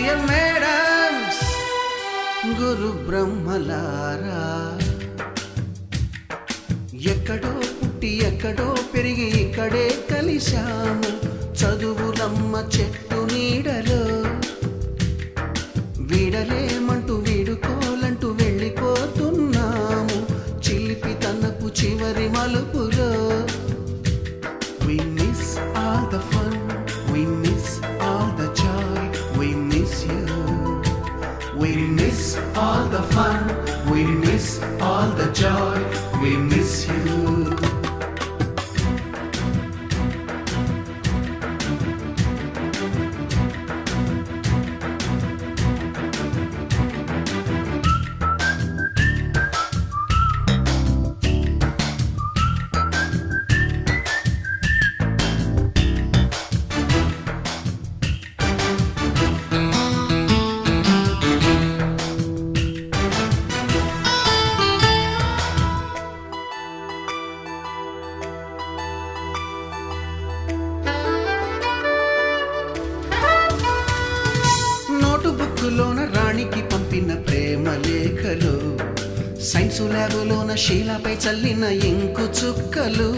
Dear madams, గురు బ్రహ్మలారా, ఎక్కడో పుట్టి ఎక్కడో పెరిగి ఇక్కడే కలిశాము చదువులమ్మ చెట్టు నీడలో. వీడలేమంటూ వీడుకోలంటూ వెళ్ళిపోతున్నాము చిలిపి తనపు చివరి మలుపులో. We miss all the fun, we miss all the joy, we miss you. We miss all the fun, we miss all the joy, we miss you. బుక్కులోన రాణికి పంపిన ప్రేమ లేఖలు, సైన్సు ల్యాబులోన శీలాపై చల్లిన ఇంకు చుక్కలు,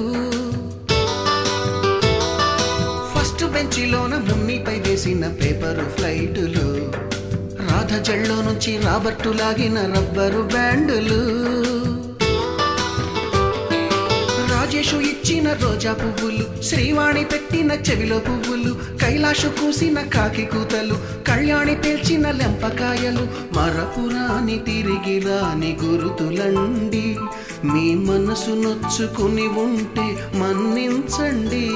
ఫస్ట్ బెంచిలోన మున్నిపై వేసిన పేపరు ఫ్లైటులు, రాధ జల్లో నుంచి రాబర్టు లాగిన rubber బ్యాండులు, Rajesh ఇచ్చిన రోజా పువ్వులు, శ్రీవాణి పెట్టిన చెవిలో పువ్వులు, కైలాషు కూసిన కాకి కూతలు, కళ్యాణి పేల్చిన లెంపకాయలు, మరపురాని తిరిగి రాని గురుతులండి. మీ మనసు నొచ్చుకుని ఉంటే మన్నించండి.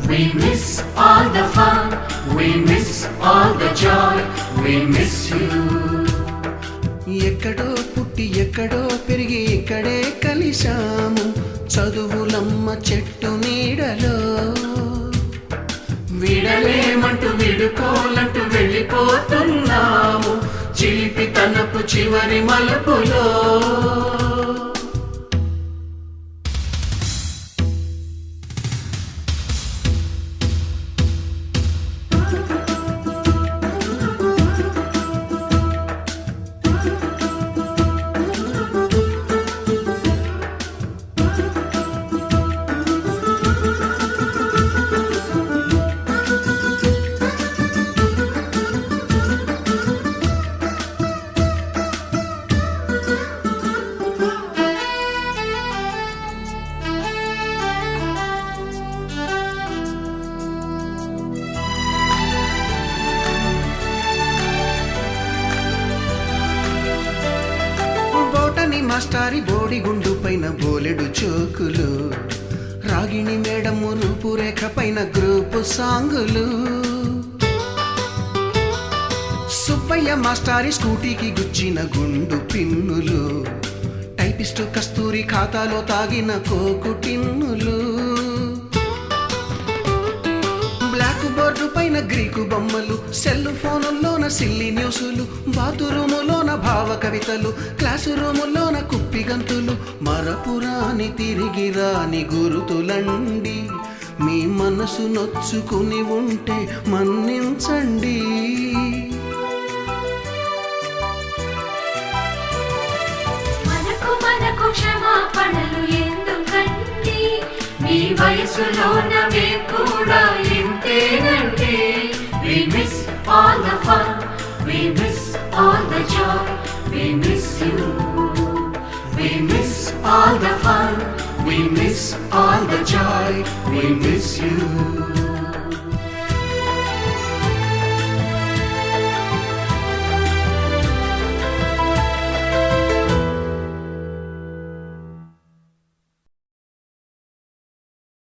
We miss all the fun, we miss all the joy, we miss you. ఎక్కడో పుట్టి ఎక్కడో పెరిగి ఇక్కడే కలిశాము చదువులమ్మ చెట్టు నీడలో. వీడలేమంటూ వీడుకోలంటూ వెళ్ళిపోతున్నాము చిలిపి తనపు చివరి మలుపులో. మాస్టారి బోడిగుండు పైన బోలెడు చోకులు, రాగిణి మేడము రూపురేఖ పైన గ్రూపు సాంగులు, సుబ్బయ్య మాస్టారి స్కూటీకి గుచ్చిన గుండు పిన్నులు, టైపిస్టు కస్తూరి ఖాతాలో తాగిన కోకు టిన్నులు, బ్లాక్ బోర్డు పైన గ్రీకు బొమ్మలు, సెల్ ఫోనుల్లోన సిల్లి న్యూసులు, బాతురూములోన భావ కవితలు, క్లాసు రూములోన కుప్పి గంతులు, మరపురాని తిరిగి రాని గురుతులండి. మీ మనసు నొచ్చుకుని ఉంటే మన్నించండి. మనకు క్షమాపణలు ఎందుకండి, మీ వయసులోనవే కూడా ఇంతేనండి. We miss all the fun, we miss all the joy, we miss you. We miss all the fun, we miss all the joy, we miss you.